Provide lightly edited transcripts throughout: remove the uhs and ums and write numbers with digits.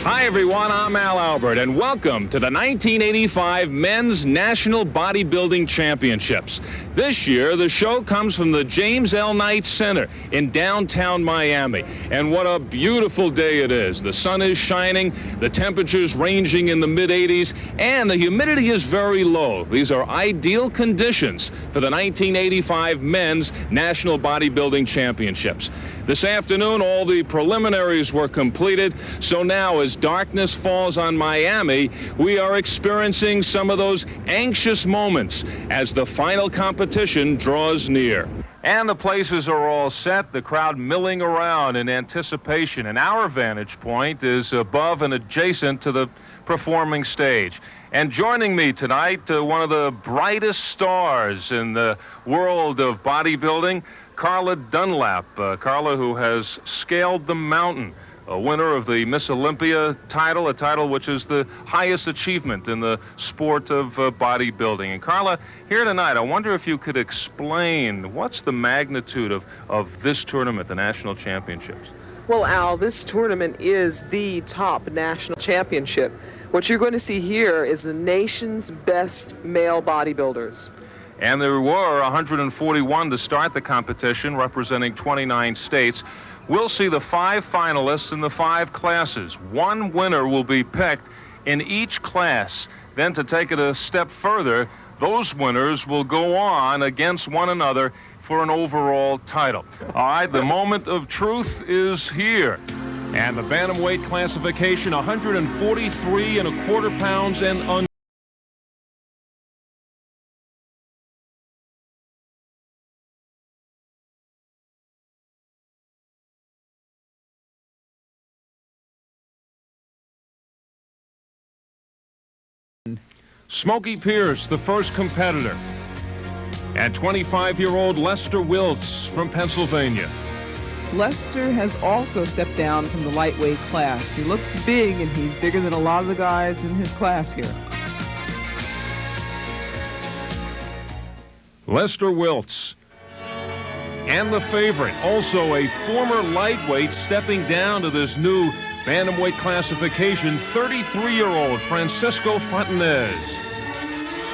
Hi everyone, I'm Al Albert, and welcome to the 1985 Men's National Bodybuilding Championships. This year, the show comes from the James L. Knight Center in downtown Miami. And what a beautiful day it is. The sun is shining, the temperatures ranging in the mid-80s, and the humidity is very low. These are ideal conditions for the 1985 Men's National Bodybuilding Championships. This afternoon, all the preliminaries were completed, so now as darkness falls on Miami, we are experiencing some of those anxious moments as the final competition draws near. And the places are all set, the crowd milling around in anticipation, and our vantage point is above and adjacent to the performing stage. And joining me tonight, one of the brightest stars in the world of bodybuilding, Carla Dunlap. Carla, who has scaled the mountain, a winner of the Miss Olympia title, a title which is the highest achievement in the sport of bodybuilding. And Carla, here tonight, I wonder if you could explain what's the magnitude of this tournament, the National Championships? Well, Al, this tournament is the top national championship. What you're going to see here is the nation's best male bodybuilders. And there were 141 to start the competition, representing 29 states. We'll see the 5 finalists in the 5 classes. One winner will be picked in each class. Then to take it a step further, those winners will go on against one another for an overall title. All right, the moment of truth is here. And the bantamweight classification, 143 1/4 pounds and under. Smokey Pierce, the first competitor, and 25-year-old Lester Wiltz from Pennsylvania. Lester has also stepped down from the lightweight class. He looks big, and he's bigger than a lot of the guys in his class here. Lester Wiltz. And the favorite, also a former lightweight, stepping down to this new bantamweight classification, 33-year-old Francisco Fontanez.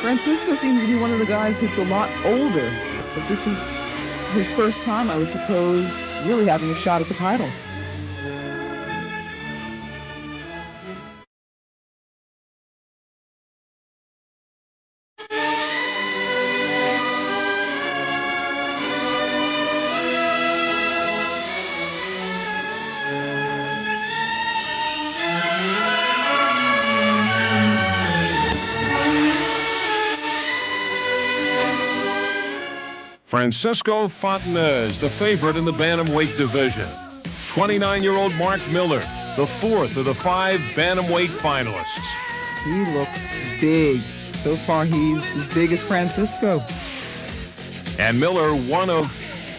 Francisco seems to be one of the guys who's a lot older, but this is his first time, I would suppose, really having a shot at the title. Francisco Fontanez, the favorite in the bantamweight division. 29-year-old Mark Miller, the 4th of the 5 bantamweight finalists. He looks big. So far, he's as big as Francisco. And Miller, one of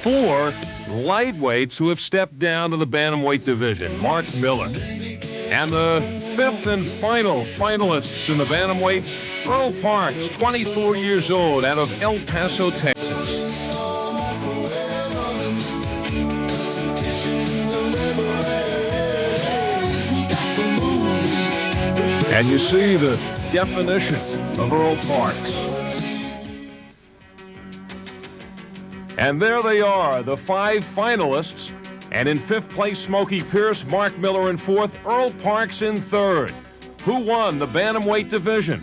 4 lightweights who have stepped down to the bantamweight division. Mark Miller. And the 5th and final finalists in the bantamweights, Earl Parks, 24 years old, out of El Paso, Texas. And you see the definition of Earl Parks. And there they are, the 5 finalists. And in 5th place, Smokey Pierce, Mark Miller in 4th, Earl Parks in 3rd. Who won the bantamweight division?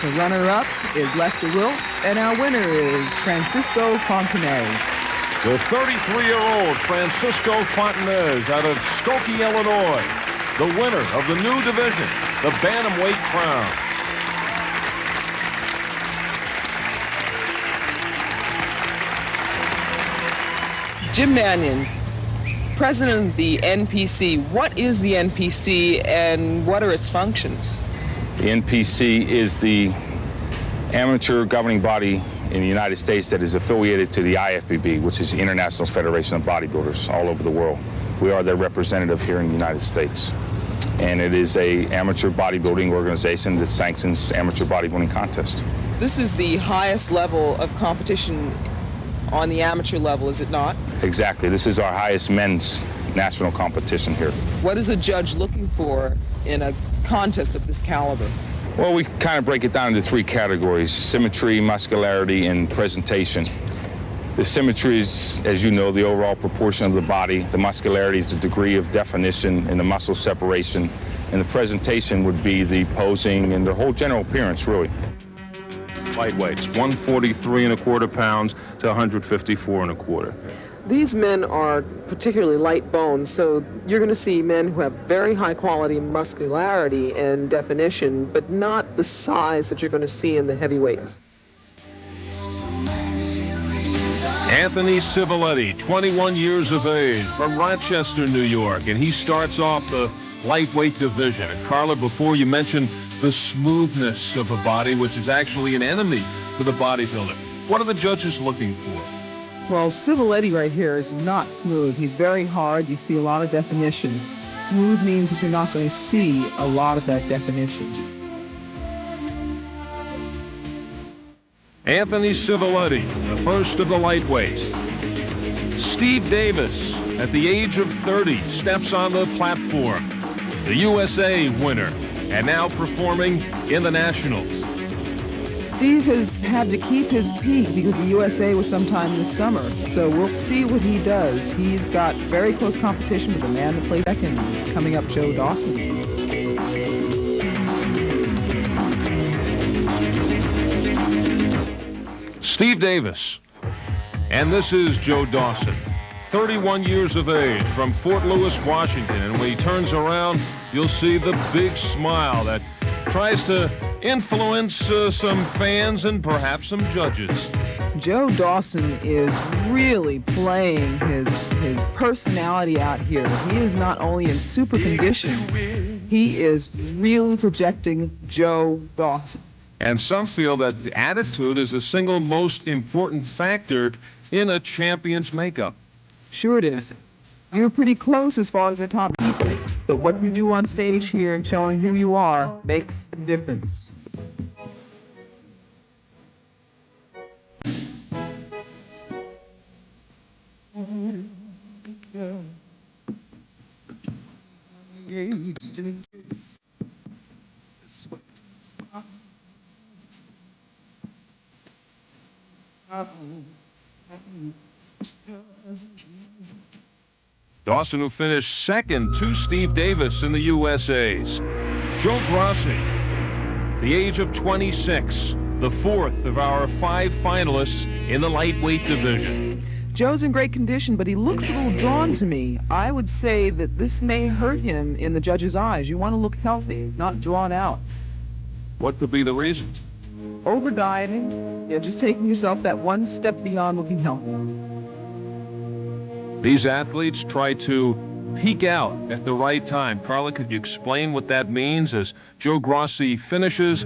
The runner-up is Lester Wiltz, and our winner is Francisco Fontanez. The 33-year-old Francisco Fontanez out of Skokie, Illinois, the winner of the new division, the bantamweight crown. Jim Mannion, president of the NPC. What is the NPC and what are its functions? The NPC is the amateur governing body in the United States that is affiliated to the IFBB, which is the International Federation of Bodybuilders all over the world. We are their representative here in the United States. And it is an amateur bodybuilding organization that sanctions amateur bodybuilding contests. This is the highest level of competition on the amateur level, is it not? Exactly. This is our highest men's national competition here. What is a judge looking for in a contest of this caliber? Well, we kind of break it down into three categories: symmetry, muscularity, and presentation. The symmetry is, as you know, the overall proportion of the body. The muscularity is the degree of definition and the muscle separation. And the presentation would be the posing and the whole general appearance, really. Lightweights, 143¼ pounds to 154¼ These men are particularly light boned, so you're going to see men who have very high quality muscularity and definition, but not the size that you're going to see in the heavyweights. Anthony Civiletti, 21 years of age, from Rochester, New York, and he starts off the lightweight division. And Carla, before you mentioned the smoothness of a body, which is actually an enemy for the bodybuilder, what are the judges looking for? Well, Civiletti right here is not smooth. He's very hard. You see a lot of definition. Smooth means that you're not going to see a lot of that definition. Anthony Civiletti, the first of the lightweights. Steve Davis, at the age of 30, steps on the platform. The USA winner, and now performing in the Nationals. Steve has had to keep his peak because the USA was sometime this summer, so we'll see what he does. He's got very close competition with the man that played second, coming up, Joe Dawson. Steve Davis. And this is Joe Dawson, 31 years of age, from Fort Lewis, Washington. And when he turns around, you'll see the big smile that tries to influence some fans and perhaps some judges. Joe Dawson is really playing his personality out here. He is not only in super condition, he is really projecting Joe Dawson. And some feel that the attitude is the single most important factor in a champion's makeup. Sure it is. You're pretty close as far as the top people, but what you do on stage here and showing who you are makes a difference. Dawson, who finished second to Steve Davis in the USA's. Joe Grossi, the age of 26, the fourth of our 5 finalists in the lightweight division. Joe's in great condition, but he looks a little drawn to me. I would say that this may hurt him in the judge's eyes. You want to look healthy, not drawn out. What could be the reason? Over-dieting, just taking yourself that one step beyond looking healthy. These athletes try to peak out at the right time. Carla, could you explain what that means as Joe Grossi finishes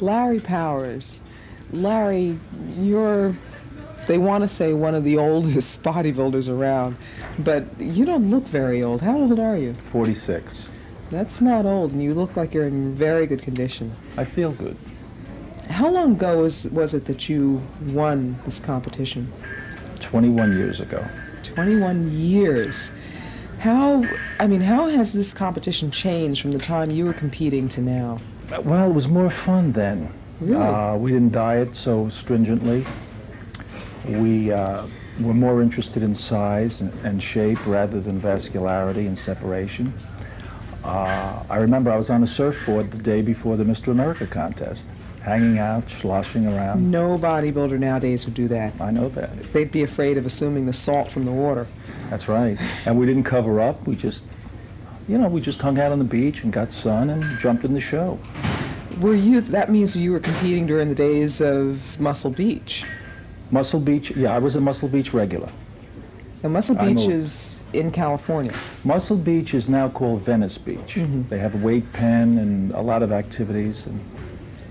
Larry Powers. Larry, they want to say one of the oldest bodybuilders around, but you don't look very old. How old are you? 46. That's not old, and you look like you're in very good condition. I feel good. How long ago was it that you won this competition? 21 years ago. 21 years. How has this competition changed from the time you were competing to now? Well, it was more fun then. Really? We didn't diet so stringently. We were more interested in size and shape rather than vascularity and separation. I remember I was on a surfboard the day before the Mr. America contest, hanging out, sloshing around. No bodybuilder nowadays would do that. I know that. They'd be afraid of assuming the salt from the water. That's right. And we didn't cover up. We just hung out on the beach and got sun and jumped in the show. That means you were competing during the days of Muscle Beach. Muscle Beach, yeah, I was a Muscle Beach regular. And Muscle Beach is in California. Muscle Beach is now called Venice Beach. Mm-hmm. They have a weight pen and a lot of activities. And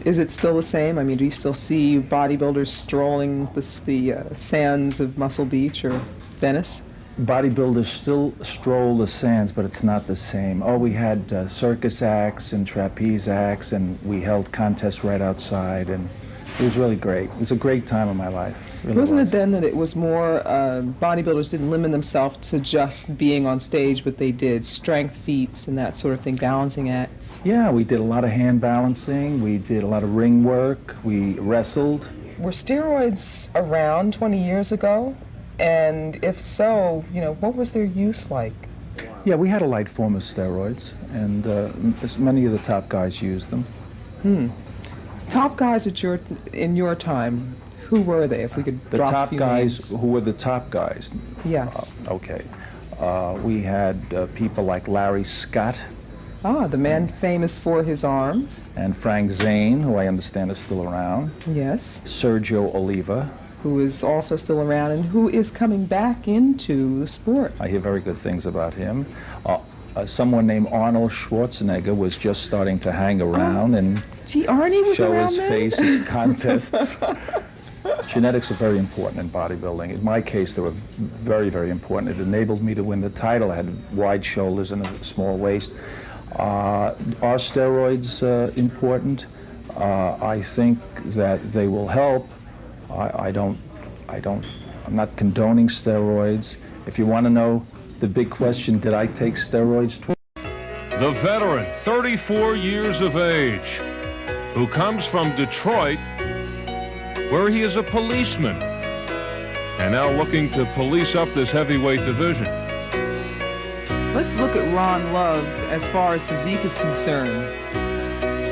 is it still the same? I mean, do you still see bodybuilders strolling the sands of Muscle Beach or Venice? Bodybuilders still stroll the sands, but it's not the same. Oh, we had circus acts and trapeze acts, and we held contests right outside, and it was really great. It was a great time of my life. Really Wasn't was. it then that it was more, bodybuilders didn't limit themselves to just being on stage, but they did strength feats and that sort of thing, balancing acts? Yeah, we did a lot of hand balancing, we did a lot of ring work, we wrestled. Were steroids around 20 years ago? And if so, what was their use like? Yeah, we had a light form of steroids, and many of the top guys used them. Top guys in your time, who were they, if we could The drop a top few guys, names? who were the top guys? Yes. Okay. We had people like Larry Scott. The man famous for his arms. And Frank Zane, who I understand is still around. Yes. Sergio Oliva. Who is also still around and who is coming back into the sport. I hear very good things about him. Someone named Arnold Schwarzenegger was just starting to hang around and Arnie was show around his then? face in contests. Genetics are very important in bodybuilding. In my case, they were very, very important. It enabled me to win the title. I had wide shoulders and a small waist. Are steroids important? I think that they will help. I'm not condoning steroids. If you want to know the big question, did I take steroids? The veteran, 34 years of age, who comes from Detroit, where he is a policeman, and now looking to police up this heavyweight division. Let's look at Ron Love as far as physique is concerned.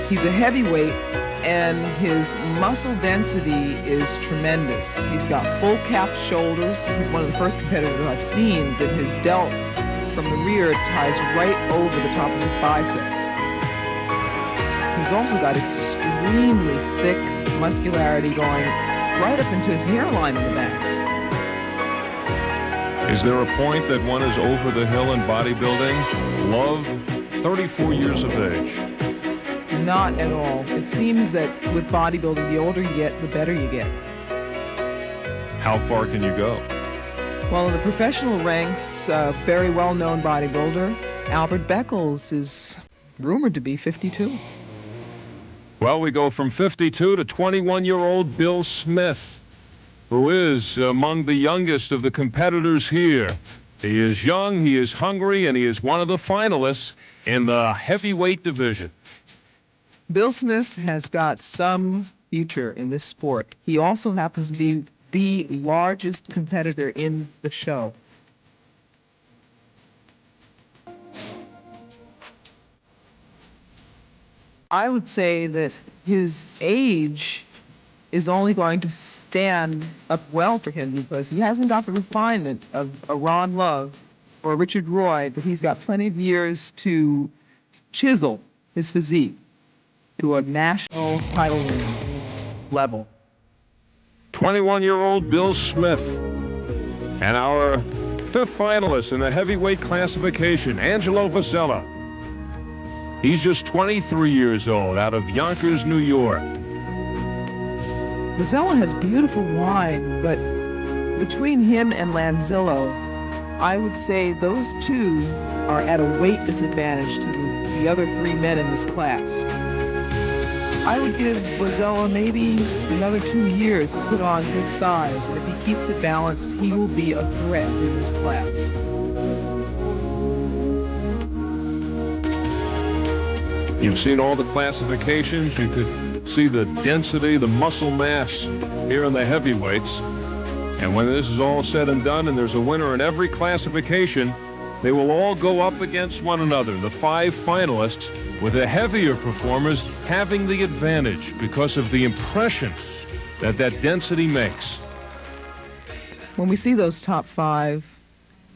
He's a heavyweight, and his muscle density is tremendous. He's got full capped shoulders. He's one of the first competitors I've seen that his delt from the rear ties right over the top of his biceps. He's also got extremely thick muscularity going right up into his hairline in the back. Is there a point that one is over the hill in bodybuilding? Love, 34 years of age. Not at all. It seems that with bodybuilding, the older you get, the better you get. How far can you go? Well, in the professional ranks, a very well-known bodybuilder, Albert Beckles, is rumored to be 52. Well, we go from 52 to 21-year-old Bill Smith, who is among the youngest of the competitors here. He is young, he is hungry, and he is one of the finalists in the heavyweight division. Bill Smith has got some future in this sport. He also happens to be the largest competitor in the show. I would say that his age is only going to stand up well for him because he hasn't got the refinement of a Ron Love or a Richard Roy, but he's got plenty of years to chisel his physique to a national title level. 21-year-old Bill Smith. And our fifth finalist in the heavyweight classification, Angelo Vasella. He's just 23 years old, out of Yonkers, New York. Bozzella has beautiful wine, but between him and Lanzillo, I would say those two are at a weight disadvantage to the other three men in this class. I would give Bozzella maybe another 2 years to put on his size, and if he keeps it balanced, he will be a threat in this class. You've seen all the classifications. You could see the density, the muscle mass here in the heavyweights. And when this is all said and done and there's a winner in every classification, they will all go up against one another, the 5 finalists, with the heavier performers having the advantage because of the impression that density makes. When we see those top 5,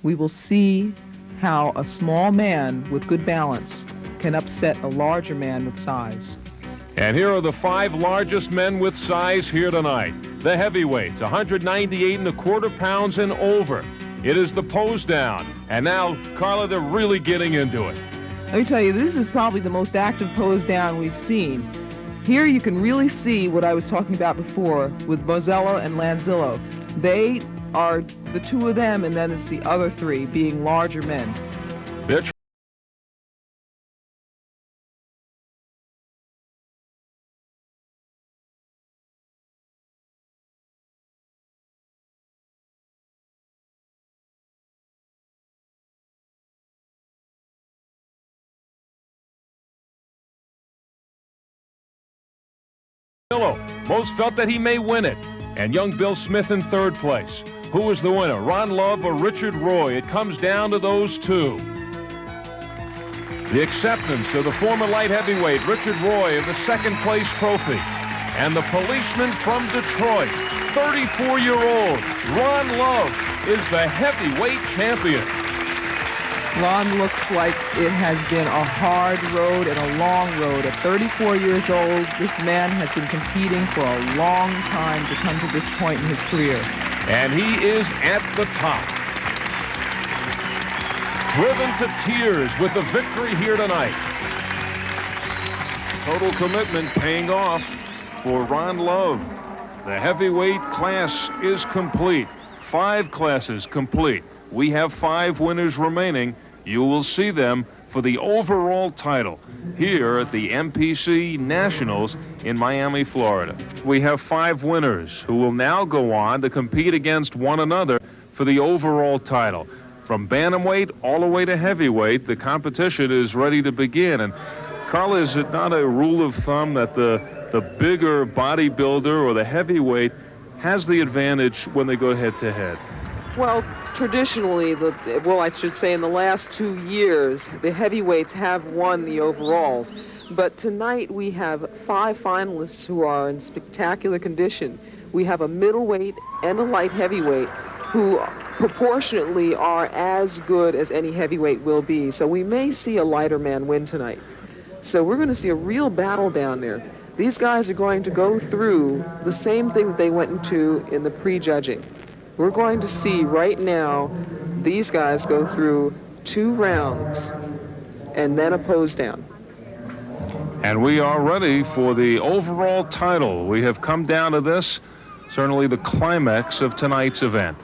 we will see how a small man with good balance can upset a larger man with size. And here are the 5 largest men with size here tonight. The heavyweights, 198¼ pounds and over. It is the pose down. And now, Carla, they're really getting into it. Let me tell you, this is probably the most active pose down we've seen. Here you can really see what I was talking about before with Bozzella and Lanzillo. They are the 2 of them, and then it's the other 3 being larger men. They're most felt that he may win it. And young Bill Smith in 3rd place. Who is the winner, Ron Love or Richard Roy? It comes down to those 2. The acceptance of the former light heavyweight, Richard Roy, of the 2nd place trophy. And the policeman from Detroit, 34-year-old Ron Love, is the heavyweight champion. Ron looks like it has been a hard road and a long road. At 34 years old, this man has been competing for a long time to come to this point in his career. And he is at the top. Driven to tears with the victory here tonight. Total commitment paying off for Ron Love. The heavyweight class is complete. 5 classes complete. We have 5 winners remaining. You will see them for the overall title here at the NPC Nationals in Miami, Florida. We have 5 winners who will now go on to compete against one another for the overall title. From bantamweight all the way to heavyweight, the competition is ready to begin. And Carla, is it not a rule of thumb that the bigger bodybuilder or the heavyweight has the advantage when they go head-to-head? Well, traditionally, I should say in the last 2 years, the heavyweights have won the overalls. But tonight we have 5 finalists who are in spectacular condition. We have a middleweight and a light heavyweight who proportionately are as good as any heavyweight will be. So we may see a lighter man win tonight. So we're going to see a real battle down there. These guys are going to go through the same thing that they went into in the prejudging. We're going to see right now these guys go through 2 rounds and then a pose down. And we are ready for the overall title. We have come down to this, certainly the climax of tonight's event.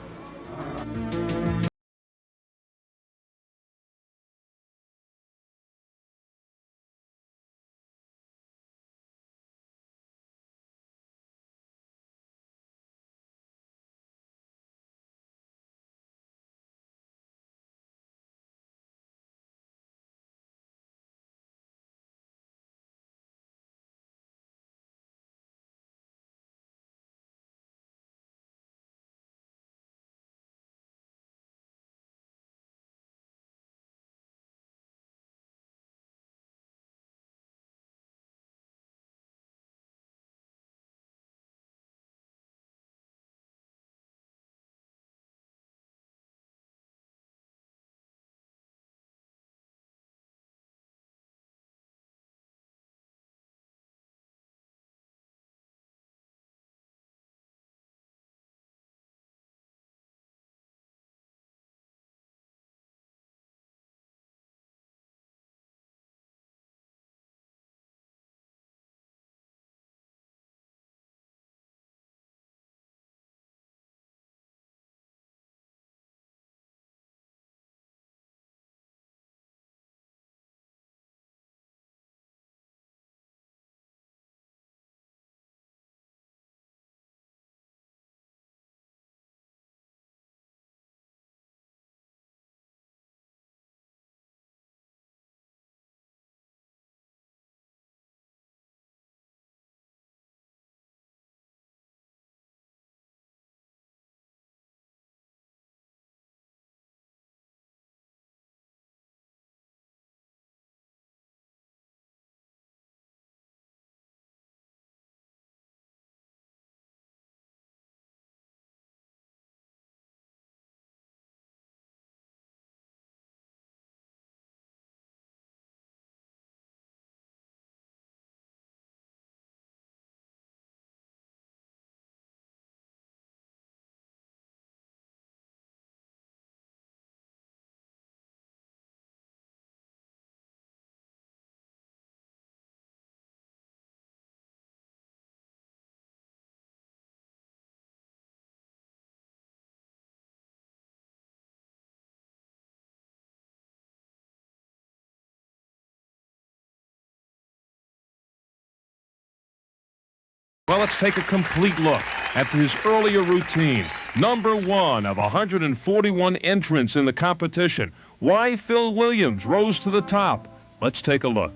Now let's take a complete look at his earlier routine. Number 1 of 141 entrants in the competition. Why Phil Williams rose to the top. Let's take a look.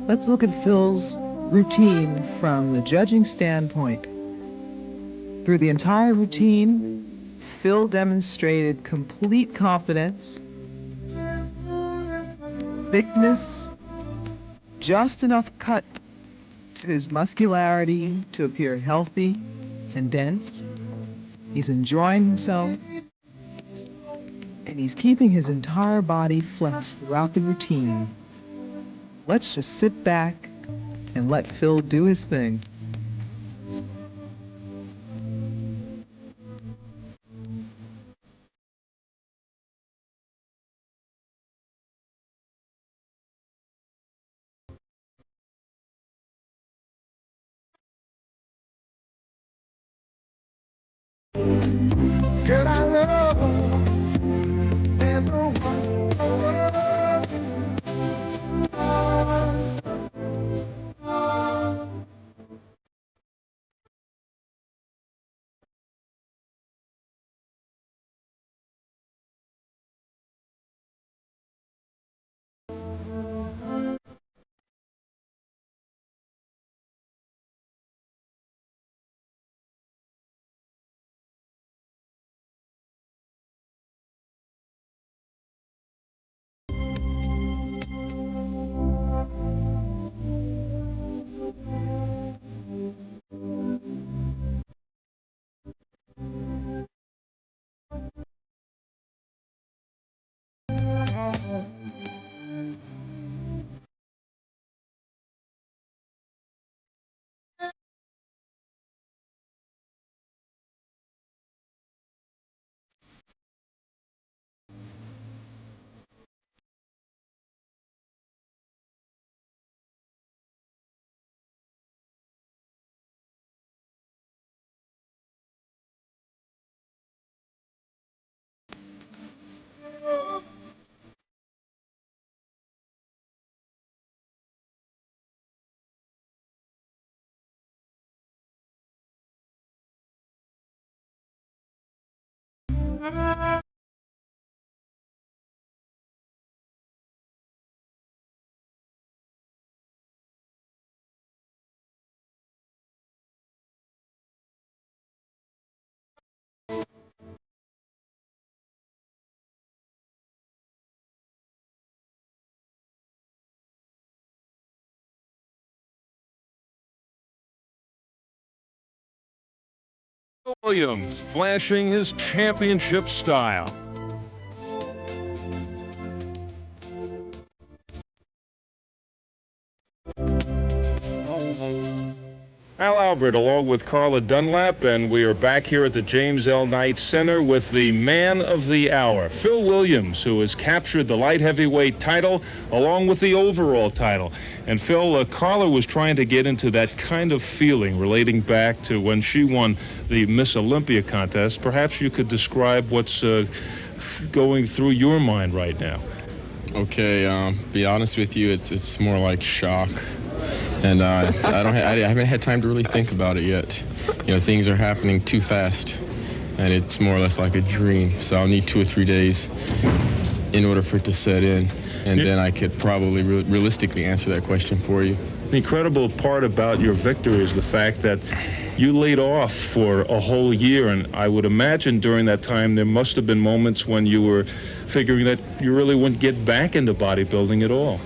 Let's look at Phil's routine from the judging standpoint. Through the entire routine, Phil demonstrated complete confidence, thickness, just enough cut to his muscularity to appear healthy and dense. He's enjoying himself, and he's keeping his entire body flexed throughout the routine. Let's just sit back and let Phil do his thing. Girl, I love her. There's no one. Williams flashing his championship style. Al Albert along with Carla Dunlap, and we are back here at the James L. Knight Center with the man of the hour, Phil Williams, who has captured the light heavyweight title along with the overall title. And Phil, Carla was trying to get into that kind of feeling relating back to when she won the Miss Olympia contest. Perhaps you could describe what's going through your mind right now. Okay, be honest with you, it's more like shock. And I haven't had time to really think about it yet. You know, things are happening too fast, and it's more or less like a dream. So I'll need 2 or 3 days in order for it to set in, and then I could probably realistically answer that question for you. The incredible part about your victory is the fact that you laid off for a whole year, and I would imagine during that time there must have been moments when you were figuring that you really wouldn't get back into bodybuilding at all.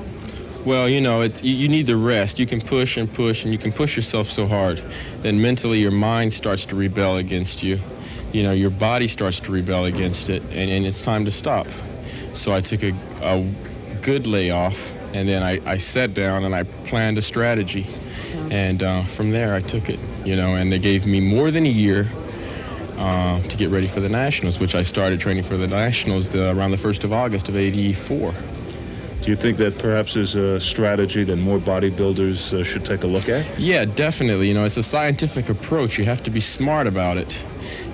Well, you know, you need the rest. You can push and push, and you can push yourself so hard. Then mentally your mind starts to rebel against you. You know, your body starts to rebel against it, and it's time to stop. So I took a good layoff, and then I sat down and I planned a strategy. And from there I took it, you know, and they gave me more than a year to get ready for the Nationals, which I started training for the Nationals around the 1st of August of '84. Do you think that perhaps is a strategy that more bodybuilders should take a look at? Yeah, definitely. You know, it's a scientific approach. You have to be smart about it.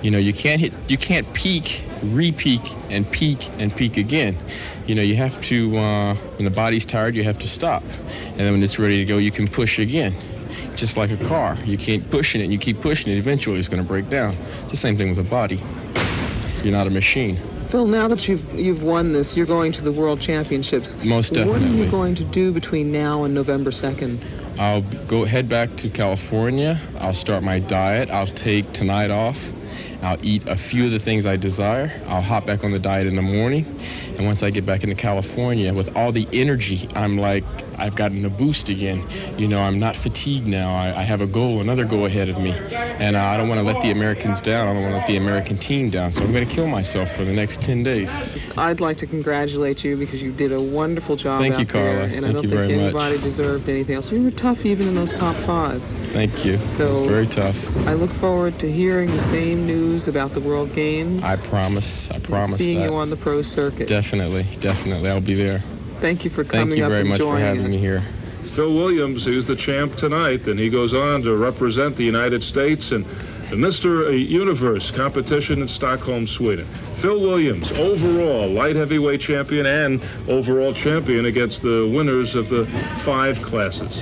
You know, you can't peak, re-peak, and peak again. You know, you have to, when the body's tired, you have to stop. And then when it's ready to go, you can push again. Just like a car. You keep pushing it and you keep pushing it, eventually it's going to break down. It's the same thing with a body. You're not a machine. Phil, now that you've won this, you're going to the World Championships. Most definitely. What are you going to do between now and November 2nd? I'll head back to California. I'll start my diet. I'll take tonight off. I'll eat a few of the things I desire. I'll hop back on the diet in the morning. And once I get back into California, with all the energy, I'm like, I've gotten the boost again. You know, I'm not fatigued now. I have a goal, another goal ahead of me. And I don't want to let the Americans down. I don't want to let the American team down. So I'm going to kill myself for the next 10 days. I'd like to congratulate you because you did a wonderful job Thank out you, Carla. there. And I Thank don't you think very anybody much. deserved anything else. You were tough even in those top 5. Thank you. So it's very tough. I look forward to hearing the same news about the World Games. I promise. I promise seeing that. you on the pro circuit. Definitely. I'll be there. Thank you for Thank coming you up very and much for joining having us. me here. Phil Williams, who's the champ tonight, and he goes on to represent the United States in the Mr. Universe competition in Stockholm, Sweden. Phil Williams, overall light heavyweight champion and overall champion against the winners of the 5 classes.